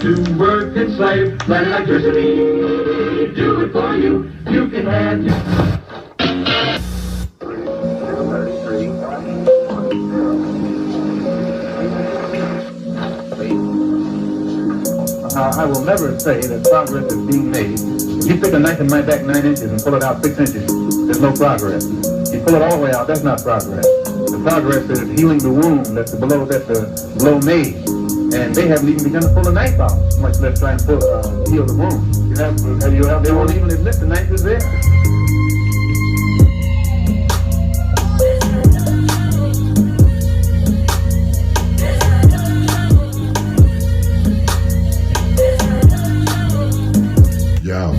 to work and slave. Let electricity do it for you. You can have your... I will never say that progress is being made. If you stick a knife in my back 9 inches and pull it out 6 inches, there's no progress. If you pull it all the way out, that's not progress. The progress is healing the wound that's the blow made. And they haven't even begun to pull the knife out, much less try and heal the wound. They won't even admit the knife is there. Yo.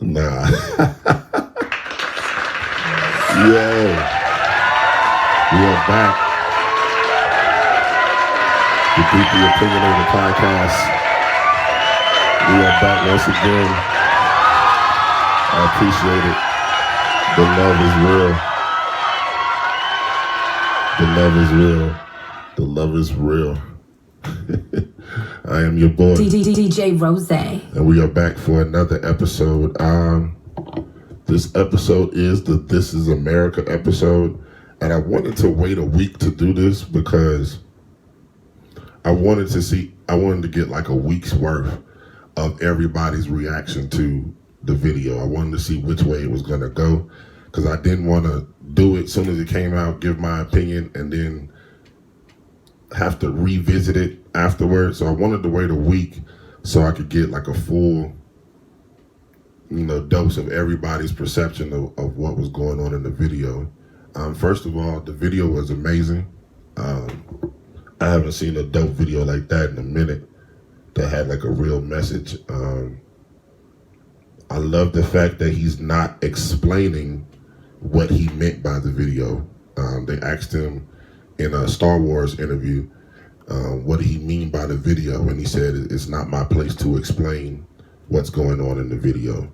Nah. Yo. We are back. The Deeply Opinionated podcast. We are back once again. I appreciate it. The love is real. I am your boy DJ Rose, and we are back for another episode. This episode is the This Is America episode, and I wanted to wait a week to do this because I wanted to get like a week's worth of everybody's reaction to the video. I wanted to see which way it was going to go because I didn't want to do it as soon as it came out, give my opinion, and then have to revisit it afterwards. So I wanted to wait a week so I could get like a full, dose of everybody's perception of what was going on in the video. First of all, the video was amazing. I haven't seen a dope video like that in a minute that had like a real message. I love the fact that he's not explaining what he meant by the video. They asked him in a Star Wars interview, what did he mean by the video? And he said, it's not my place to explain what's going on in the video.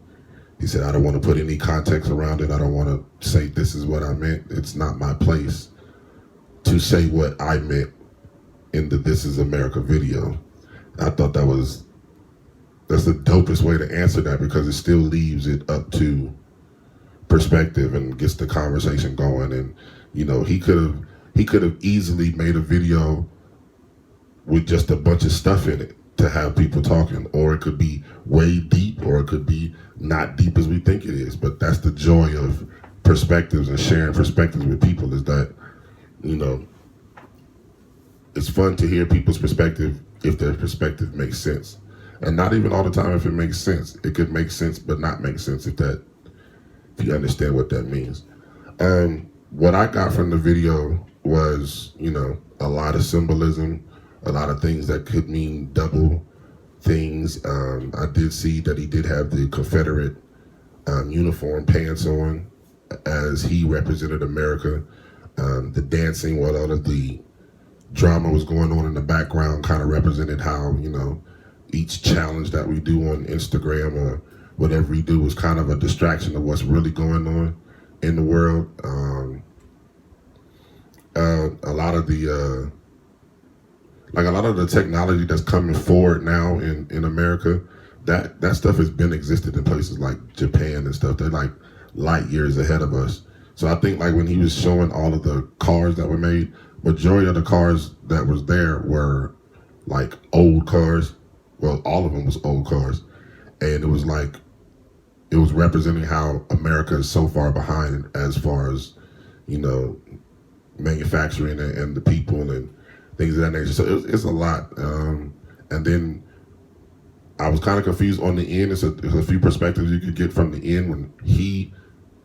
He said, I don't want to put any context around it. I don't want to say this is what I meant. It's not my place to say what I meant in the This Is America video. I thought that's the dopest way to answer that because it still leaves it up to perspective and gets the conversation going. And, he could have easily made a video with just a bunch of stuff in it to have people talking, or it could be way deep, or it could be not deep as we think it is. But that's the joy of perspectives and sharing perspectives with people, is that, it's fun to hear people's perspective if their perspective makes sense. And not even all the time if it makes sense. It could make sense but not make sense if you understand what that means. What I got from the video was, a lot of symbolism, a lot of things that could mean double things. I did see that he did have the Confederate uniform pants on as he represented America. The dancing while all of the drama was going on in the background kind of represented how, each challenge that we do on Instagram or whatever we do is kind of a distraction of what's really going on in the world. A lot of the technology that's coming forward now in America, that stuff has been existed in places like Japan and stuff. They're like light years ahead of us. So I think like when he was showing all of the cars that were made, majority of the cars that was there were like old cars. Well, all of them was old cars. And it was representing how America is so far behind as far as, manufacturing and the people and things of that nature. So it's a lot. And then I was kind of confused on the end. There's a few perspectives you could get from the end when he,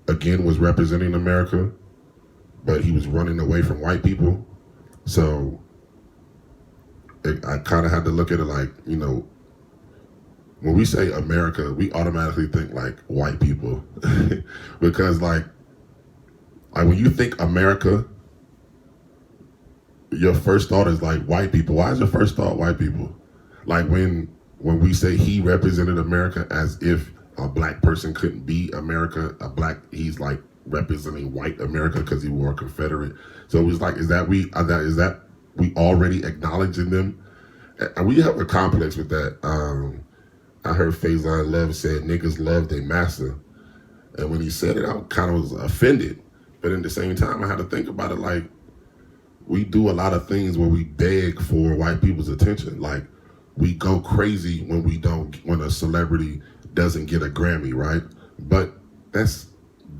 again, was representing America, but he was running away from white people. So I kind of had to look at it like, when we say America, we automatically think like white people. Because like when you think America, your first thought is like white people. Why is your first thought white people? Like when we say he represented America as if a black person couldn't be America, he's like representing white America because he wore a Confederate. So it was like, is that we already acknowledging them. And we have a complex with that. I heard Faison Love said niggas love their master. And when he said it, I kind of was offended. But at the same time, I had to think about it like, we do a lot of things where we beg for white people's attention. Like, we go crazy when a celebrity doesn't get a Grammy, right? But that's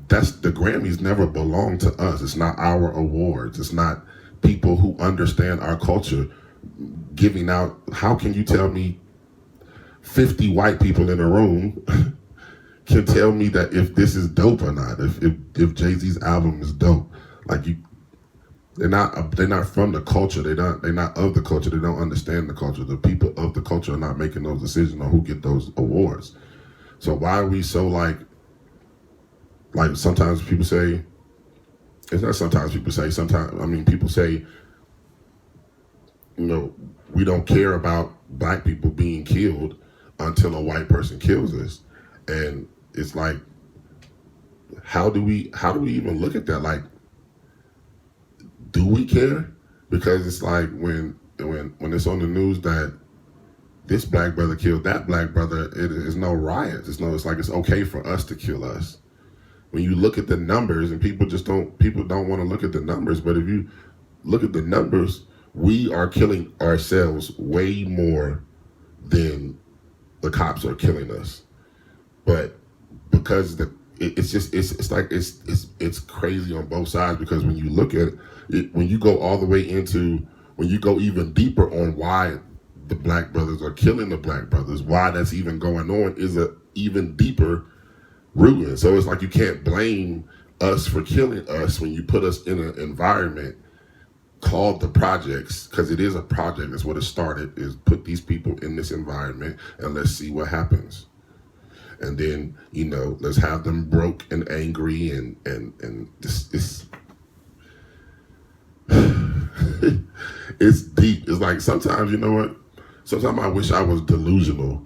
the Grammys never belong to us. It's not our awards. It's not people who understand our culture giving out. How can you tell me 50 white people in a room can tell me that if this is dope or not, if Jay-Z's album is dope? Like, they're not from the culture. They're not of the culture. They don't understand the culture. The people of the culture are not making those decisions on who get those awards. So why are we so like sometimes people say, it's not sometimes people say, sometimes, I mean, people say, we don't care about black people being killed until a white person kills us. And it's like, how do we even look at that? Like, do we care? Because it's like when it's on the news that this black brother killed that black brother, it is no riots. It's like it's okay for us to kill us. When you look at the numbers, and people don't want to look at the numbers, but if you look at the numbers, we are killing ourselves way more than the cops are killing us. But because it's crazy on both sides, because when you look at it, when you go all the way into, when you go even deeper on why the black brothers are killing the black brothers, why that's even going on is a even deeper rooting. So it's like you can't blame us for killing us when you put us in an environment called the projects, because it is a project. That's what it started, is put these people in this environment and let's see what happens. And then, let's have them broke and angry and this it's deep. It's like sometimes, sometimes I wish I was delusional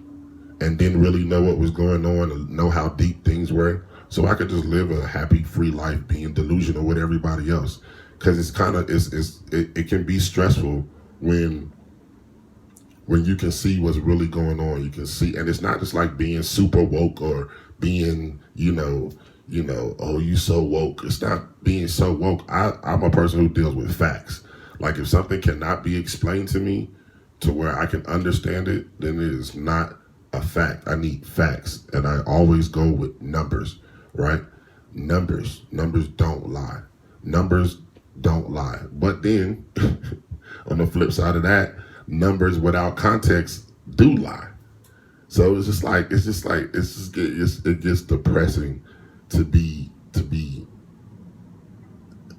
and didn't really know what was going on and know how deep things were, so I could just live a happy, free life being delusional with everybody else. Because it can be stressful when you can see what's really going on. You can see, and it's not just like being super woke or being, oh, you so woke. It's not being so woke. I'm a person who deals with facts. Like, if something cannot be explained to me to where I can understand it, then it is not a fact. I need facts. And I always go with numbers, right? Numbers don't lie. Numbers don't lie. But then, on the flip side of that, numbers without context do lie. So it gets depressing to be,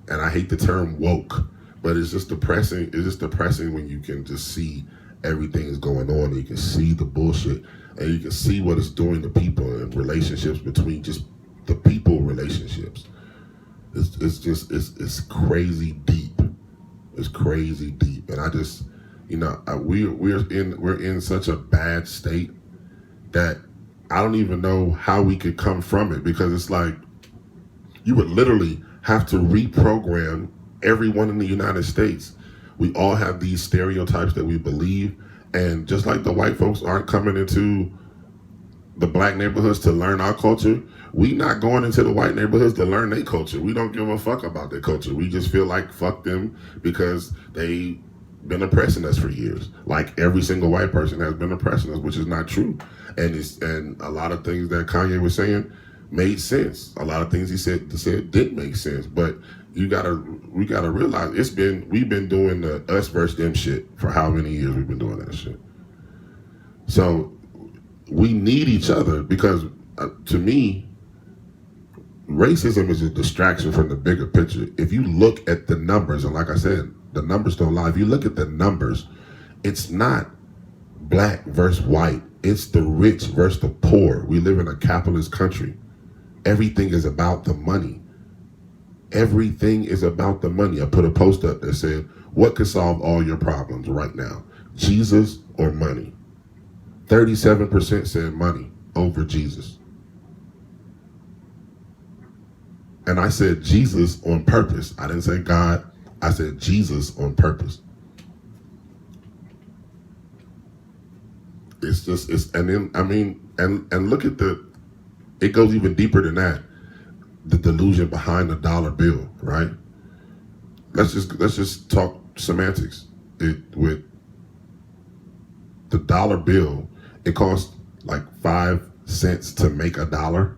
and I hate the term woke, but it's just depressing. It's just depressing when you can just see everything is going on, and you can see the bullshit, and you can see what it's doing to people and relationships between just the people relationships. It's crazy deep. It's crazy deep, and I just, we're in such a bad state that I don't even know how we could come from it, because it's like you would literally have to reprogram everyone in the United States. We all have these stereotypes that we believe, and just like the white folks aren't coming into the black neighborhoods to learn our culture, we not going into the white neighborhoods to learn their culture. We don't give a fuck about their culture. We just feel like fuck them because they been oppressing us for years. Like every single white person has been oppressing us, which is not true. And a lot of things that Kanye was saying made sense. A lot of things he said didn't make sense. But we gotta realize we've been doing the us versus them shit for how many years we've been doing that shit. So we need each other, because to me, racism is a distraction from the bigger picture. If you look at the numbers, and like I said, the numbers don't lie. If you look at the numbers, it's not black versus white. It's the rich versus the poor. We live in a capitalist country. Everything is about the money. Everything is about the money. I put a post up that said, what could solve all your problems right now? Jesus or money? 37% said money over Jesus. And I said Jesus on purpose. I didn't say God. I said Jesus on purpose. And then, I mean, and look at it goes even deeper than that. The delusion behind the dollar bill, right? Let's just talk semantics. With the dollar bill, it costs like 5 cents to make a dollar,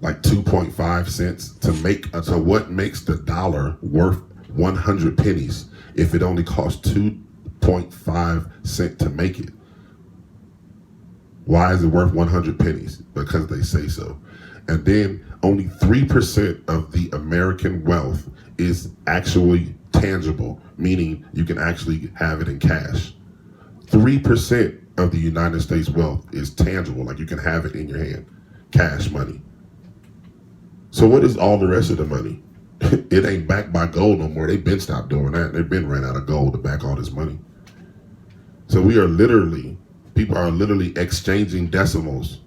like 2.5 cents to make. So what makes the dollar worth 100 pennies if it only costs 2.5 cents to make it? Why is it worth 100 pennies? Because they say so. And then only 3% of the American wealth is actually tangible, meaning you can actually have it in cash. 3% of the United States wealth is tangible, like you can have it in your hand, cash money. So what is all the rest of the money? It ain't backed by gold no more. They've been stopped doing that. They've been ran out of gold to back all this money. So people are literally exchanging decimals.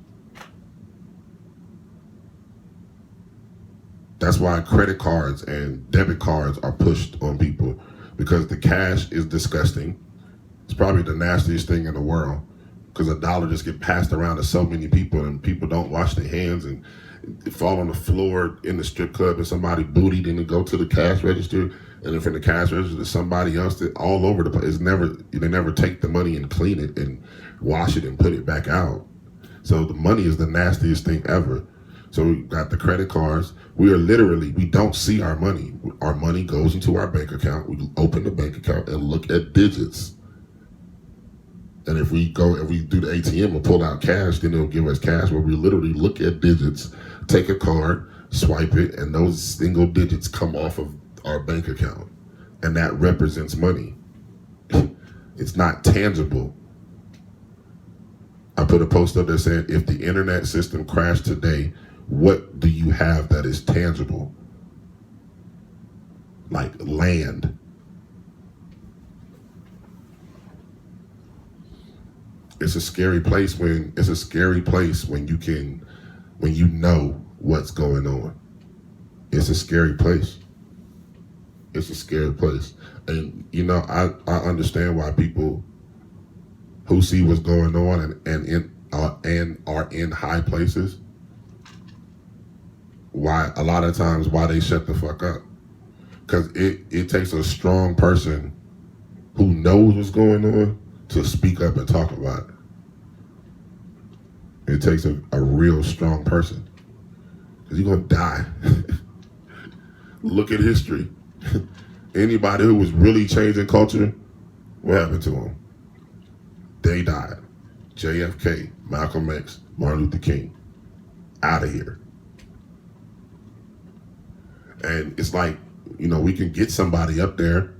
That's why credit cards and debit cards are pushed on people, because the cash is disgusting. It's probably the nastiest thing in the world, because a dollar just gets passed around to so many people, and people don't wash their hands and fall on the floor in the strip club, and somebody bootied and go to the cash register, and then from the cash register to somebody else that all over the place. They never take the money and clean it and wash it and put it back out. So the money is the nastiest thing ever. So we got the credit cards. We don't see our money. Our money goes into our bank account. We open the bank account and look at digits. And if we do the ATM and pull out cash, then it'll give us cash, where we literally look at digits, take a card, swipe it, and those single digits come off of our bank account. And that represents money. It's not tangible. I put a post up that said, if the internet system crashed today, what do you have that is tangible? Like land. It's a scary place when you know what's going on. It's a scary place. It's a scary place. And I understand why people who see what's going on and are in high places, why a lot of times why they shut the fuck up. Because it takes a strong person who knows what's going on to speak up and talk about it. It takes a real strong person, because you're going to die. Look at history. Anybody who was really changing culture, what happened to them? They died. JFK, Malcolm X, Martin Luther King, out of here. And it's like, we can get somebody up there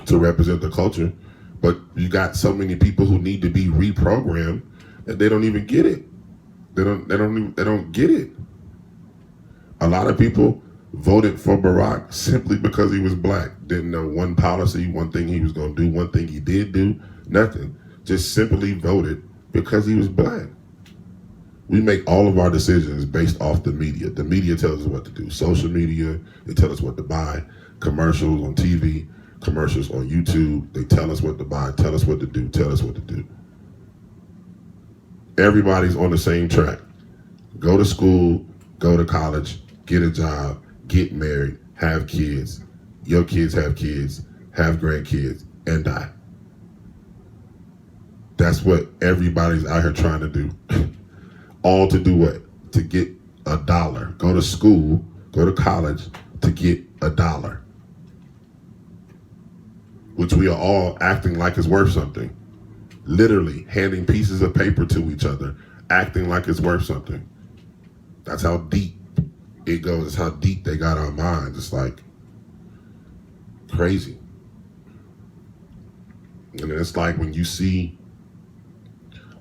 to represent the culture, but you got so many people who need to be reprogrammed that they don't even get it. They don't get it. A lot of people voted for Barack simply because he was black. Didn't know one policy, one thing he was going to do, one thing he did do, nothing. Just simply voted because he was black. We make all of our decisions based off the media. The media tells us what to do. Social media, they tell us what to buy. Commercials on TV, commercials on YouTube, they tell us what to buy, tell us what to do, tell us what to do. Everybody's on the same track. Go to school, go to college, get a job, get married, have kids. Your kids, have grandkids, and die. That's what everybody's out here trying to do. All to do what? To get $1. Go to school, go to college to get $1. Which we are all acting like it's worth something. Literally handing pieces of paper to each other, acting like it's worth something. That's how deep it goes. It's how deep they got our minds. It's like crazy. And it's like when you see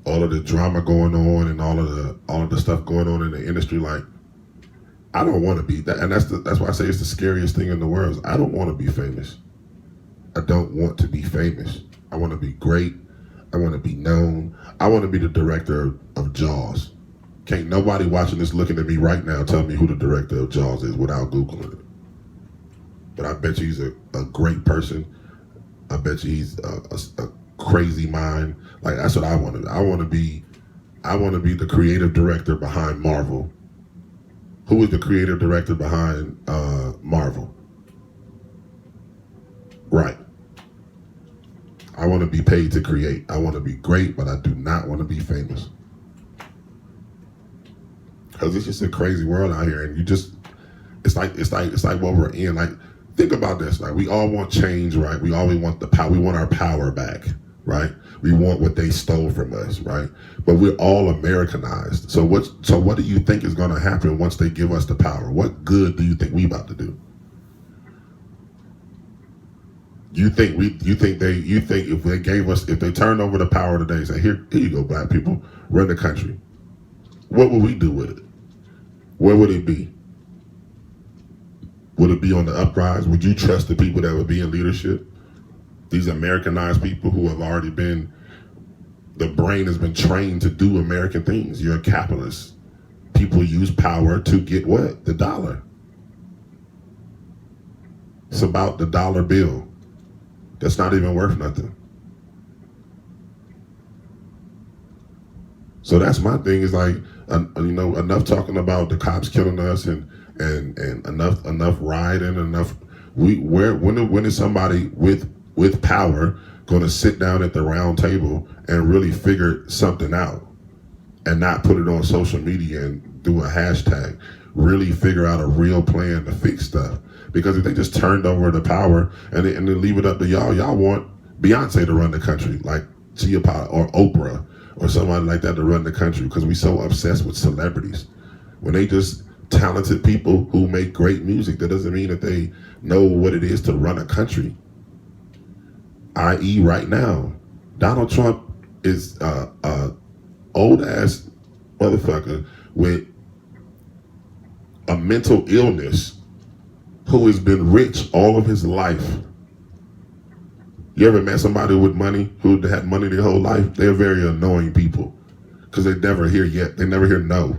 all of the drama going on and all of the stuff going on in the industry, like, I don't want to be that. And that's why I say it's the scariest thing in the world. Is I don't want to be famous. I don't want to be famous. I want to be great. I want to be known. I want to be the director of Jaws. Can't nobody watching this looking at me right now tell me who the director of Jaws is without Googling it. But I bet you he's a great person. I bet you he's crazy mind. Like that's what I want to. I want to be the creative director behind Marvel. Who is the creative director behind Marvel? Right. I want to be paid to create. I want to be great, but I do not want to be famous. Because it's just a crazy world out here, and you just it's like what we're in. Like, think about this. Like, we all want change, right? We always want the power. We want our power back, right? We want what they stole from us, right? But we're all Americanized. So what do you think is going to happen once they give us the power? What good do you think we about to do? You think if they turned over the power today, say, here you go, black people, run the country. What would we do with it? Where would it be? Would it be on the uprise? Would you trust the people that would be in leadership? These Americanized people who have already been, the brain has been trained to do American things. You're a capitalist. People use power to get what? The dollar. It's about the dollar bill. That's not even worth nothing. So that's my thing, is like, enough talking about the cops killing us and enough rioting, enough. When is somebody with power going to sit down at the round table and really figure something out and not put it on social media and do a hashtag? Really figure out a real plan to fix stuff. Because if they just turned over the power and then leave it up to y'all want Beyonce to run the country, like Tia or Oprah or somebody like that to run the country, because we so obsessed with celebrities. When they just talented people who make great music, that doesn't mean that they know what it is to run a country. I.e. right now, Donald Trump is old ass motherfucker with a mental illness who has been rich all of his life. You ever met somebody with money who had money their whole life? They're very annoying people because they never hear no.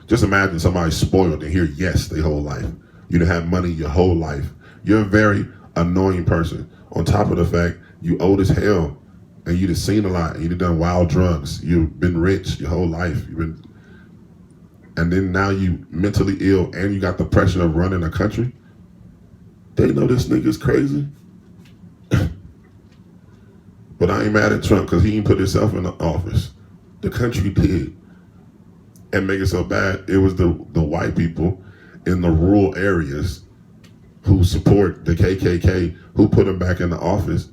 Just imagine somebody spoiled and hear yes their whole life. You done had money your whole life. You're a very annoying person. On top of the fact you old as hell and you done seen a lot and you done wild drugs. You've been rich your whole life. And then now you mentally ill and you got the pressure of running a country. They know this nigga's crazy. But I ain't mad at Trump because he ain't put himself in the office. The country did. And make it so bad, it was the white people in the rural areas who support the KKK who put him back in the office.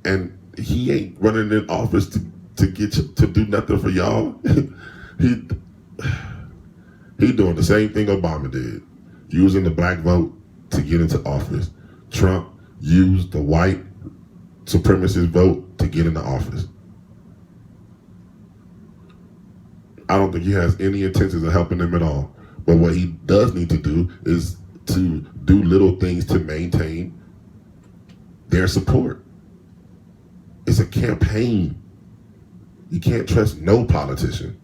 And he ain't running in office to do nothing for y'all. He doing the same thing Obama did, using the black vote to get into office. Trump used the white supremacist vote to get into office. I don't think he has any intentions of helping them at all. But what he does need to do is to do little things to maintain their support. It's a campaign. You can't trust no politician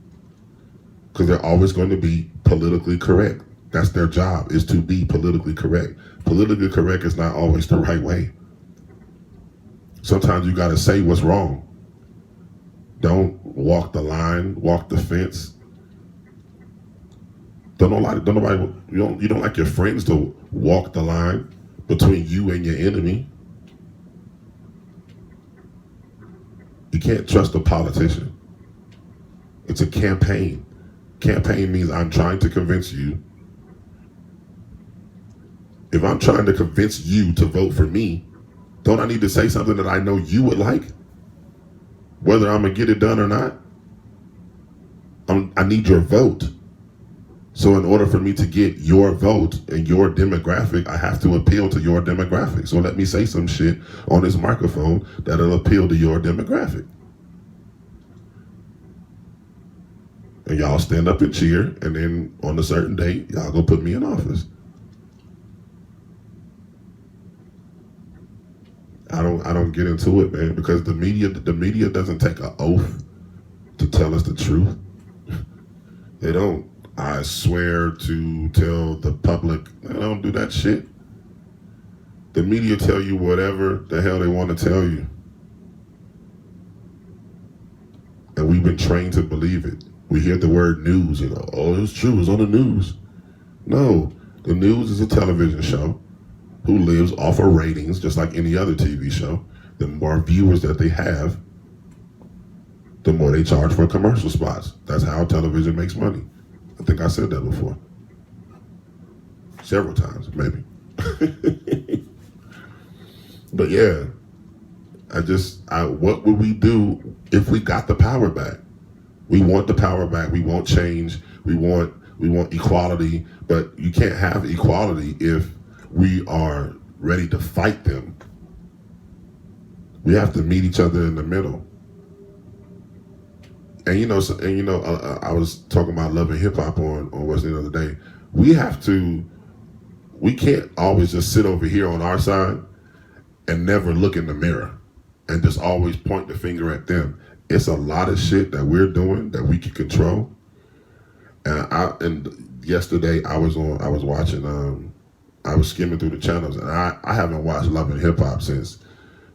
because they're always going to be politically correct. That's their job, is to be politically correct. Politically correct is not always the right way. Sometimes you got to say what's wrong. Don't walk the line, walk the fence. You don't like your friends to walk the line between you and your enemy. You can't trust a politician. It's a campaign. Campaign means I'm trying to convince you. If I'm trying to convince you to vote for me, don't I need to say something that I know you would like? Whether I'm going to get it done or not, I need your vote. So in order for me to get your vote and your demographic, I have to appeal to your demographic. So let me say some shit on this microphone that'll appeal to your demographic. And y'all stand up and cheer, and then on a certain date, y'all go put me in office. I don't get into it, man, because the media doesn't take an oath to tell us the truth. They don't. I swear to tell the public. They don't do that shit. The media tell you whatever the hell they want to tell you. and we've been trained to believe it. We hear the word news, oh, it's true, it's on the news. No, the news is a television show who lives off of ratings, just like any other TV show. The more viewers that they have, the more they charge for commercial spots. That's how television makes money. I think I said that before. Several times, maybe. But yeah, what would we do if we got the power back? We want the power back. We want change. We want equality. But you can't have equality if we are ready to fight them. We have to meet each other in the middle. And I was talking about Love and Hip Hop on Wednesday the other day. We can't always just sit over here on our side and never look in the mirror and just always point the finger at them. It's a lot of shit that we're doing that we can control. And yesterday I was watching, I was skimming through the channels, and I haven't watched Love and Hip Hop since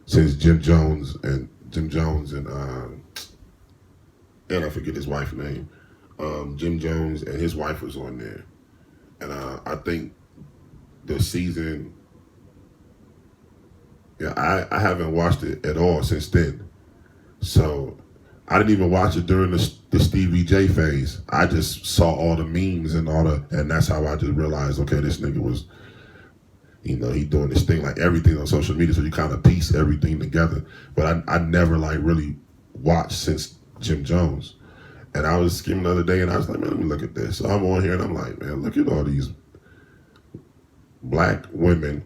Jim Jones and I forget his wife's name. Jim Jones and his wife was on there. And I think the season, I haven't watched it at all since then. So I didn't even watch it during the Stevie J phase. I just saw all the memes and and that's how I just realized, okay, this nigga was, he doing this thing, like everything on social media. So you kind of piece everything together. But I never like really watched since Jim Jones. And I was skimming the other day and I was like, man, let me look at this. So I'm on here and I'm like, man, look at all these black women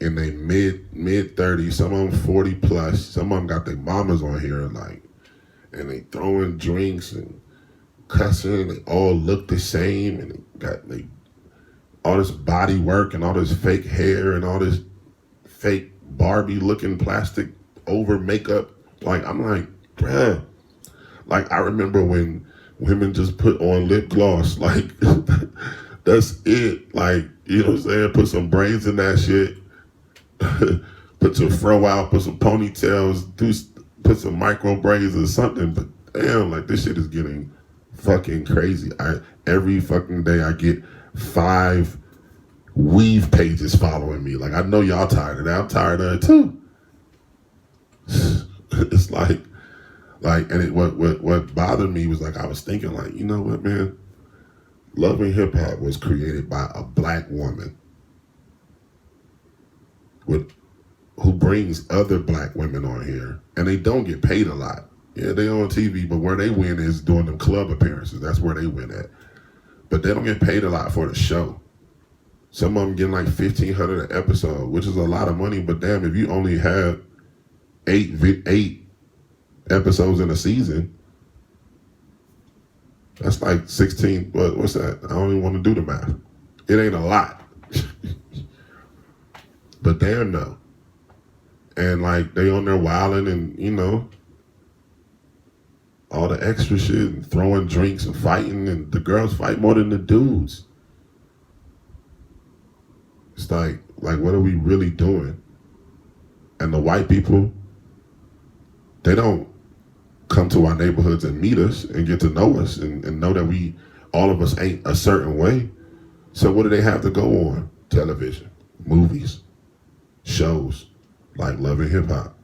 in their mid 30s, some of them 40 plus, some of them got their mamas on here and they throwing drinks and cussing, they all look the same, and they all this body work and all this fake hair and all this fake Barbie looking plastic over makeup. Like, I'm like, bruh, like I remember when women just put on lip gloss, like that's it. Like, you know what I'm saying? Put some braids in that shit. Put your fro out, put some ponytails, put some micro braids or something. But damn, like this shit is getting fucking crazy. Every fucking day I get 5 weave pages following me. Like, I know y'all tired of that. I'm tired of it too. It's like, and what bothered me was like, I was thinking like, you know what, man? Love and Hip Hop was created by a black woman who brings other black women on here, and they don't get paid a lot. Yeah, they on TV, but where they win is doing them club appearances. That's where they win at. But they don't get paid a lot for the show. Some of them getting like $1,500 an episode, which is a lot of money. But damn, if you only have 8 episodes in a season, that's like 16. What's that? I don't even want to do the math. It ain't a lot. But damn no. And like they on there wilding and all the extra shit and throwing drinks and fighting, and the girls fight more than the dudes. It's like what are we really doing? And the white people, they don't come to our neighborhoods and meet us and get to know us and know that all of us ain't a certain way. So what do they have to go on? Television, movies, shows like Love and Hip Hop.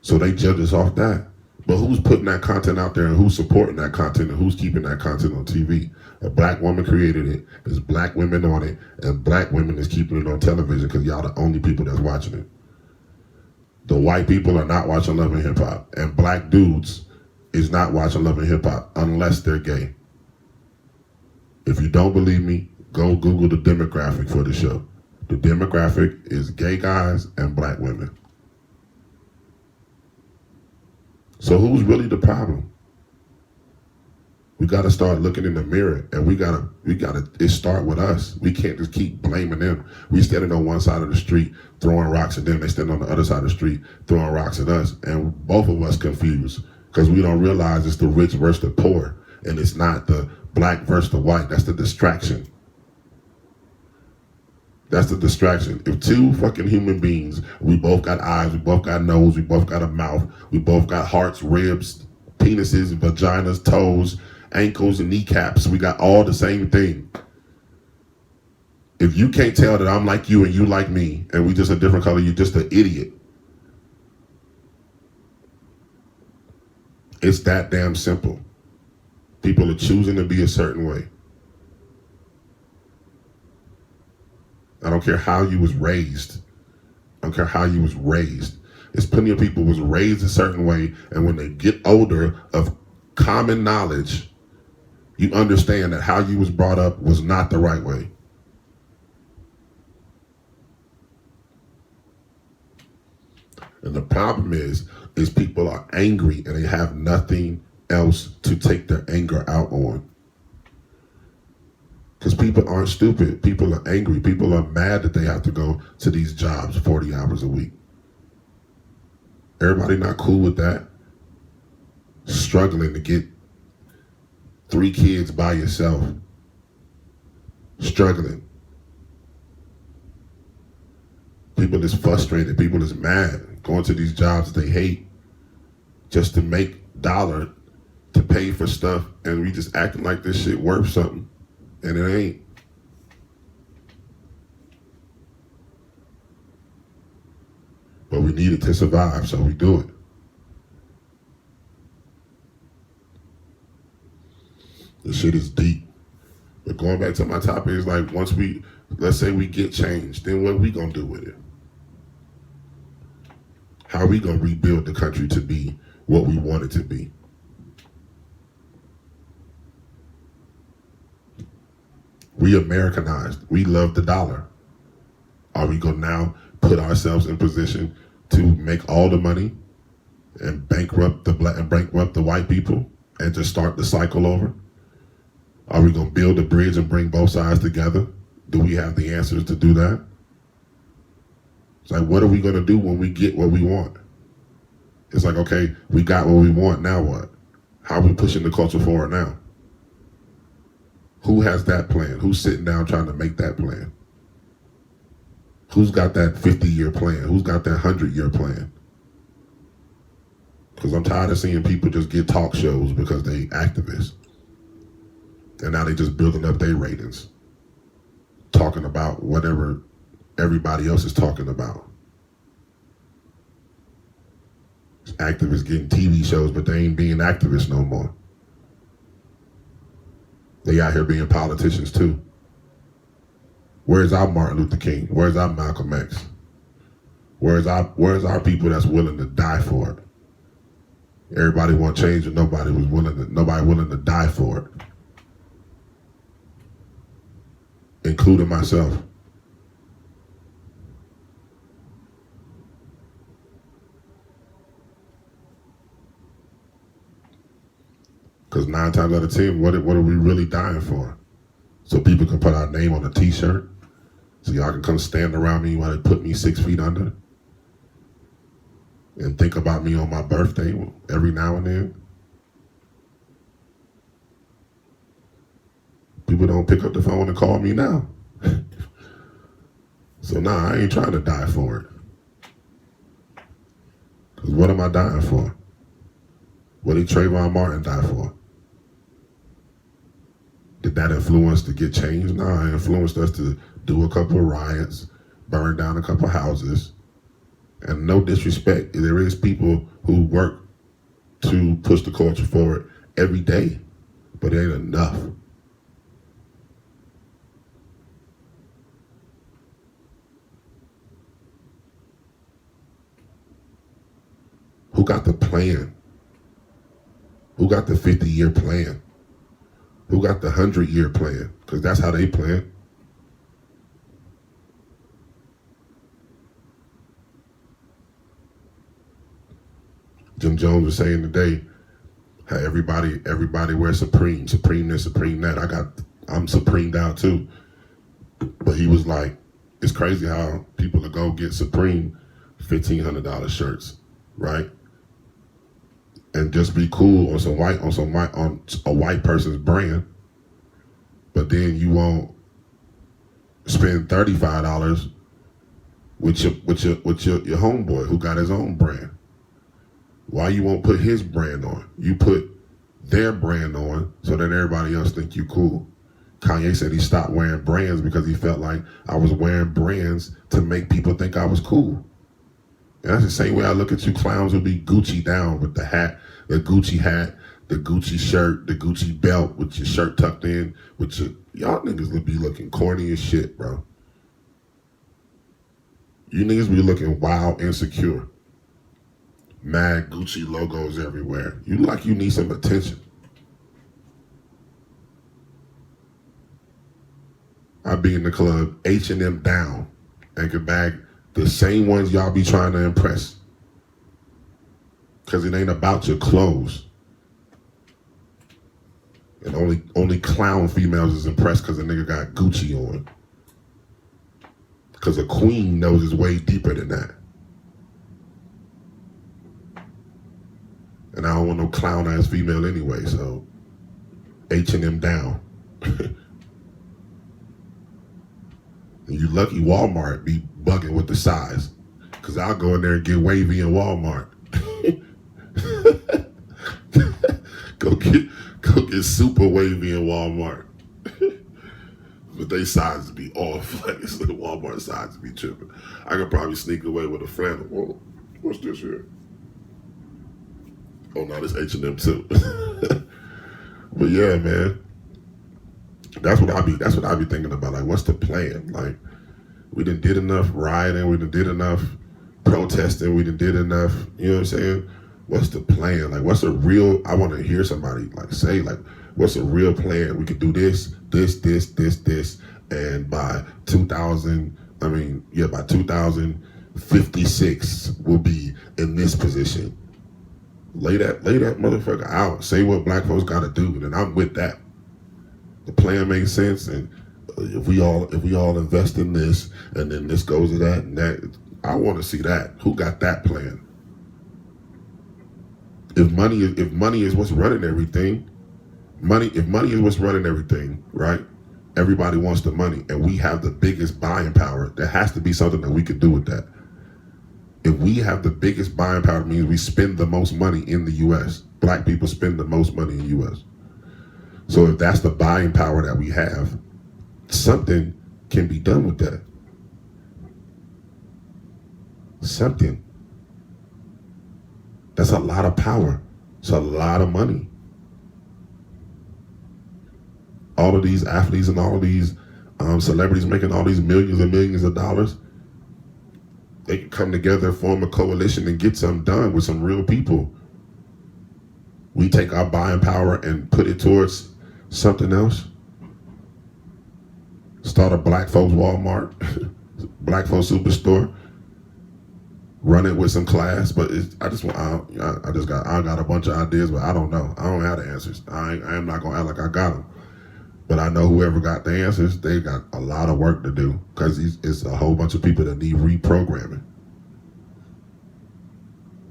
So they judge us off that. But who's putting that content out there and who's supporting that content and who's keeping that content on TV? A black woman created it. There's black women on it, and black women is keeping it on television because y'all the only people that's watching it. The white people are not watching Love and Hip Hop, and black dudes is not watching Love and Hip Hop unless they're gay. If you don't believe me, go Google the demographic for the show. The demographic is gay guys and black women. So who's really the problem? We got to start looking in the mirror, and we gotta it start with us. We can't just keep blaming them. We standing on one side of the street throwing rocks at them. They stand on the other side of the street throwing rocks at us, and both of us confused because we don't realize it's the rich versus the poor, and it's not the black versus the white. That's the distraction. That's the distraction. If two fucking human beings, we both got eyes, we both got nose, we both got a mouth, we both got hearts, ribs, penises, vaginas, toes, ankles, and kneecaps. We got all the same thing. If you can't tell that I'm like you and you like me, and we just a different color, you're just an idiot. It's that damn simple. People are choosing to be a certain way. I don't care how you was raised. I don't care how you was raised. There's plenty of people who was raised a certain way, and when they get older of common knowledge, you understand that how you was brought up was not the right way. And the problem is people are angry and they have nothing else to take their anger out on. Because people aren't stupid. People are angry. People are mad that they have to go to these jobs 40 hours a week. Everybody not cool with that. Struggling to get 3 kids by yourself. Struggling. People is frustrated. People is mad. Going to these jobs they hate just to make dollar to pay for stuff, and we just acting like this shit worth something. And it ain't. But we need it to survive, so we do it. The shit is deep. But going back to my topic is like, once let's say we get changed, then what are we gonna do with it? How are we gonna rebuild the country to be what we want it to be? We Americanized. We love the dollar. Are we going to now put ourselves in position to make all the money and bankrupt the black and bankrupt the white people and to start the cycle over? Are we going to build a bridge and bring both sides together? Do we have the answers to do that? It's like, what are we going to do when we get what we want? It's like, okay, we got what we want, now what? How are we pushing the culture forward now? Who has that plan? Who's sitting down trying to make that plan? Who's got that 50-year plan? Who's got that 100-year plan? Because I'm tired of seeing people just get talk shows because they activists. And now they just building up their ratings. Talking about whatever everybody else is talking about. Activists getting TV shows, but they ain't being activists no more. They out here being politicians too. Where's our Martin Luther King? Where's our Malcolm X? Where's our people that's willing to die for it? Everybody want change, and nobody willing to die for it, including myself. Because 9 times out of 10, what are we really dying for? So people can put our name on a t-shirt? So y'all can come stand around me while they put me 6 feet under? And think about me on my birthday every now and then? People don't pick up the phone and call me now. So nah, I ain't trying to die for it. Because what am I dying for? What did Trayvon Martin die for? Did that influence to get changed? No, it influenced us to do a couple of riots, burn down a couple of houses. And no disrespect, there is people who work to push the culture forward every day, but it ain't enough. Who got the plan? Who got the 50-year plan? Who got the 100-year plan? Because that's how they plan. Jim Jones was saying today how everybody wears Supreme this, Supreme that. I'm Supremed out too. But he was like, it's crazy how people will go get Supreme $1,500 shirts, right? And just be cool on a white person's brand, but then you won't spend $35 with your homeboy who got his own brand? Why you won't put his brand on? You put their brand on so that everybody else think you cool. Kanye said he stopped wearing brands because he felt like I was wearing brands to make people think I was cool. And that's the same way I look at you clowns who be Gucci down with the hat, the Gucci hat, the Gucci shirt, the Gucci belt with your shirt tucked in, with your, y'all niggas would be looking corny as shit, bro. You niggas be looking wild, insecure. Mad Gucci logos everywhere. You like you need some attention. I be in the club, H&M down, and can bag the same ones y'all be trying to impress. Cause it ain't about your clothes. And only clown females is impressed cause a nigga got Gucci on. Cause a queen knows it's way deeper than that. And I don't want no clown ass female anyway, so H&M down. And you lucky Walmart be bugging with the size. Cause I'll go in there and get wavy in Walmart. Go get super wavy in Walmart. But they sizes be off. Like it's the Walmart sizes be tripping. I could probably sneak away with a flannel. Whoa, what's this here? Oh no, this H&M too. But yeah, man. That's what I be thinking about. Like, what's the plan? Like, we done did enough rioting, we done did enough protesting, we done did enough, you know what I'm saying? What's the plan? Like, what's a real, I want to hear somebody like say, like, what's a real plan? We could do this, and by 2056, we'll be in this position. Lay that motherfucker out. Say what black folks gotta do, and I'm with that. The plan makes sense, and if we all invest in this, and then this goes to that and that, I want to see that. Who got that plan? If money is what's running everything, if money is what's running everything, right? Everybody wants the money, and we have the biggest buying power. There has to be something that we could do with that. If we have the biggest buying power, it means we spend the most money in the U.S. Black people spend the most money in the U.S. So if that's the buying power that we have, something can be done with that. Something. That's a lot of power. It's a lot of money. All of these athletes and all of these celebrities making all these millions and millions of dollars, they can come together, form a coalition, and get something done with some real people. We take our buying power and put it towards something else. Start a black folks Walmart, black folks superstore. Run it with some class, but I got a bunch of ideas, but I don't know. I don't have the answers. I am not gonna act like I got them. But I know whoever got the answers, they got a lot of work to do because it's a whole bunch of people that need reprogramming.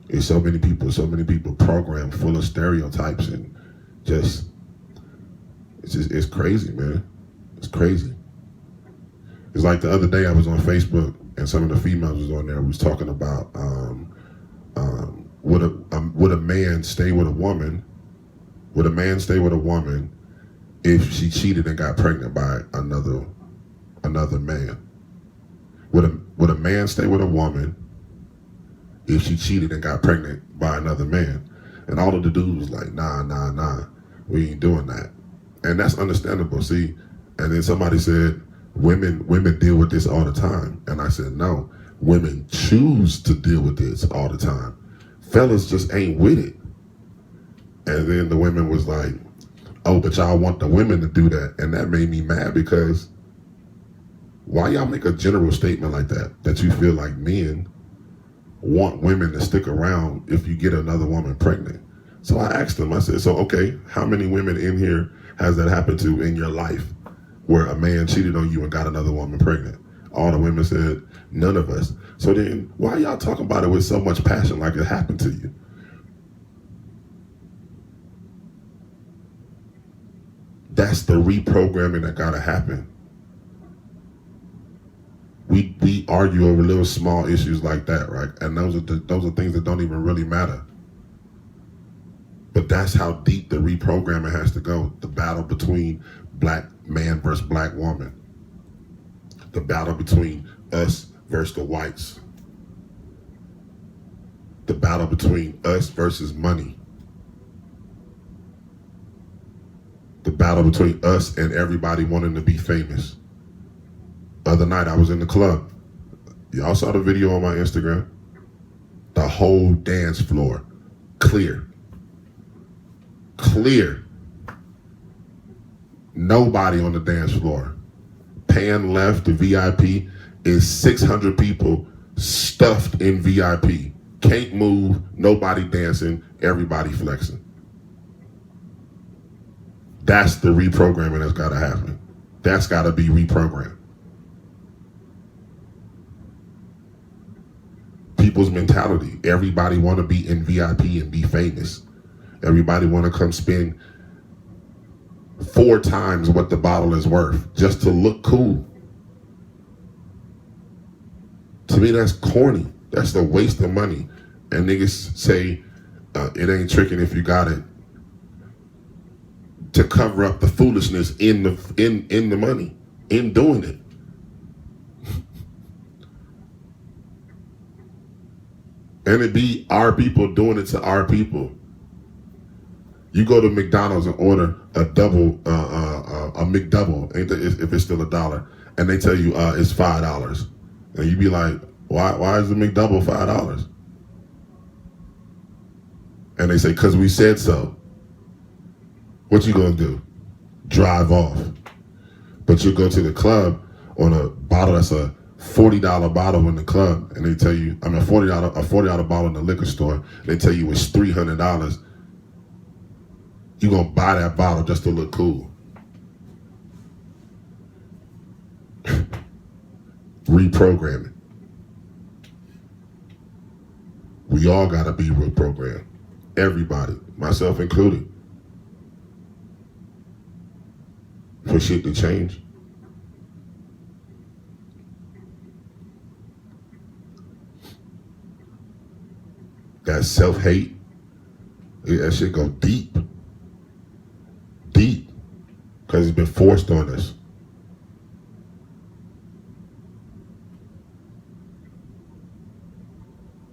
There's so many people programmed full of stereotypes and it's crazy, man. It's crazy. It's like the other day I was on Facebook and some of the females was on there was talking about would a man stay with a woman? Would a man stay with a woman if she cheated and got pregnant by another man? Would a man stay with a woman if she cheated and got pregnant by another man? And all of the dudes was like, nah, we ain't doing that. And that's understandable, see? And then somebody said, women deal with this all the time. And I said, no, women choose to deal with this all the time. Fellas just ain't with it. And then the women was like, oh, but y'all want the women to do that. And that made me mad because why y'all make a general statement like that you feel like men want women to stick around if you get another woman pregnant? So I asked them, I said, so okay, how many women in here has that happened to in your life where a man cheated on you and got another woman pregnant? All the women said, none of us. So then why y'all talking about it with so much passion like it happened to you? That's the reprogramming that gotta happen. We argue over little small issues like that, right? And those are things that don't even really matter. But that's how deep the reprogramming has to go. The battle between black man versus black woman. The battle between us versus the whites. The battle between us versus money. The battle between us and everybody wanting to be famous. Other night I was in the club. Y'all saw the video on my Instagram. The whole dance floor, clear. Nobody on the dance floor. Pan left, the VIP is 600 people stuffed in VIP. Can't move, nobody dancing, everybody flexing. That's the reprogramming that's gotta happen. That's gotta be reprogrammed. People's mentality. Everybody want to be in VIP and be famous. Everybody want to come spend 4 times what the bottle is worth just to look cool. To me, that's corny. That's the waste of money. And niggas say it ain't tricking if you got it, to cover up the foolishness in the money, in doing it. And it be our people doing it to our people. You go to McDonald's and order a double, a McDouble, if it's still $1, and they tell you it's $5, and you be like, why is the McDouble $5? And they say, because we said so. What you gonna do? Drive off. But you go to the club on a bottle that's a $40 bottle in the club, and they tell you, a $40 bottle in the liquor store, they tell you it's $300. You gonna buy that bottle just to look cool. Reprogramming. We all gotta be reprogrammed. Everybody, myself included. For shit to change. That self-hate, that shit go deep. Deep. Because it's been forced on us.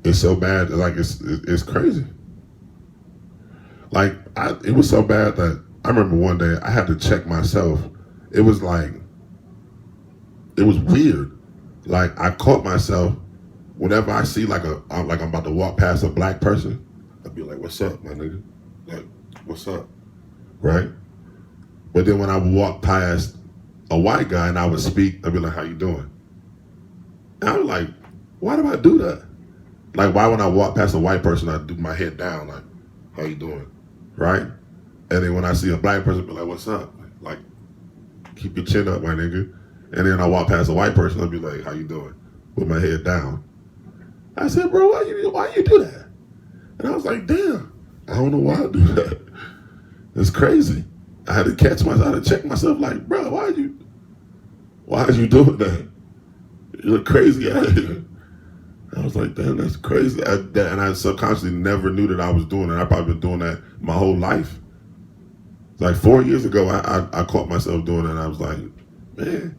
It's so bad, like it's crazy. Like, it was so bad that I remember one day I had to check myself. It was weird. Like, I caught myself whenever I see I'm about to walk past a black person, I'd be like, what's up, my nigga? Like, what's up? Right? But then when I would walk past a white guy and I would speak, I'd be like, how you doing? And I was like, why do I do that? Like, why when I walk past a white person, I do my head down, like, how you doing? Right? And then when I see a black person, I'd be like, what's up? Like, keep your chin up, my nigga. And then I walk past a white person, I'd be like, how you doing? With my head down. I said, bro, why you do that? And I was like, damn, I don't know why I do that. It's crazy. I had to catch myself, I had to check myself, like, bro, why are you doing that? You look crazy out here. I was like, damn, that's crazy. And I subconsciously never knew that I was doing it. I've probably been doing that my whole life. Like 4 years ago, I caught myself doing it, and I was like, man,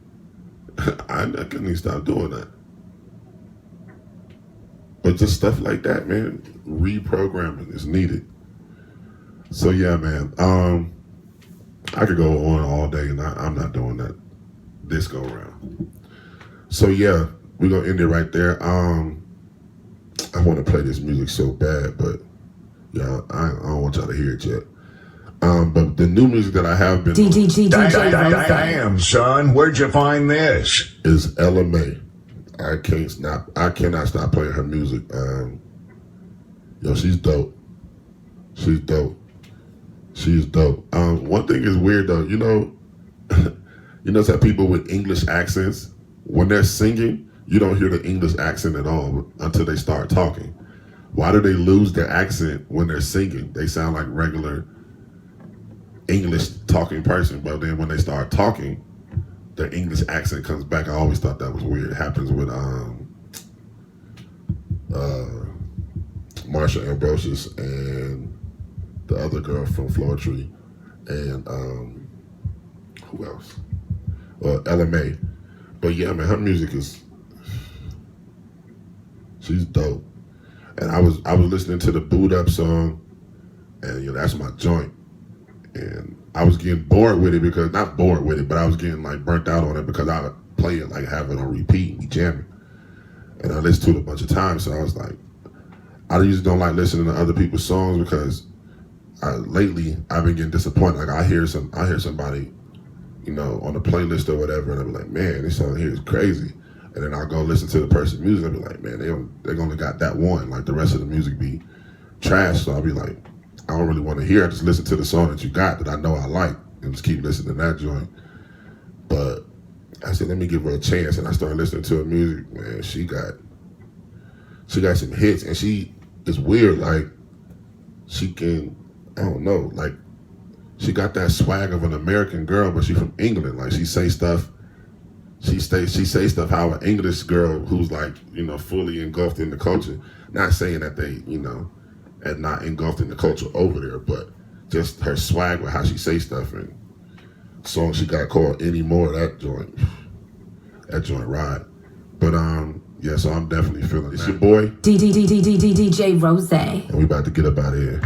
I couldn't even stop doing that. But just stuff like that, man, reprogramming is needed. So yeah, man, I could go on all day, and I'm not doing that this go around. So yeah, we're gonna end it right there. I want to play this music so bad, but yeah, I don't want y'all to hear it yet. But the new music that I have been Damn, son, where'd you find this? Is LMA. I cannot stop playing her music. Yo, she's dope. She's dope. One thing is weird though, you notice that people with English accents, when they're singing, you don't hear the English accent at all until they start talking. Why do they lose their accent when they're singing? They sound like regular English talking person, but then when they start talking, the English accent comes back. I always thought that was weird. It happens with Marsha Ambrosius and the other girl from Floor Tree, and who else? LMA. But yeah, man, her music she's dope. And I was listening to the Boot Up song, and that's my joint. And I was getting bored with it because, not bored with it, but I was getting like burnt out on it because I would play it, like have it on repeat and be jamming. And I listened to it a bunch of times, so I was like, I usually don't like listening to other people's songs because lately I've been getting disappointed. Like I hear somebody, on the playlist or whatever, and I'll be like, man, this song here is crazy. And then I'll go listen to the person's music and I'll be like, man, they only got that one. Like the rest of the music be trash. So I'll be like, I don't really want to hear it. Just listen to the song that you got that I know I like and just keep listening to that joint. But I said, let me give her a chance. And I started listening to her music. Man, she got some hits, and she is weird. Like she can, I don't know, like she got that swag of an American girl, but she's from England. Like she say stuff how an English girl who's like, fully engulfed in the culture. Not saying that they, are not engulfed in the culture over there, but just her swag with how she say stuff. And song she got called Anymore, that joint ride. But yeah, so I'm definitely feeling it. It's your boy DJ Rose. and we about to get up out of here.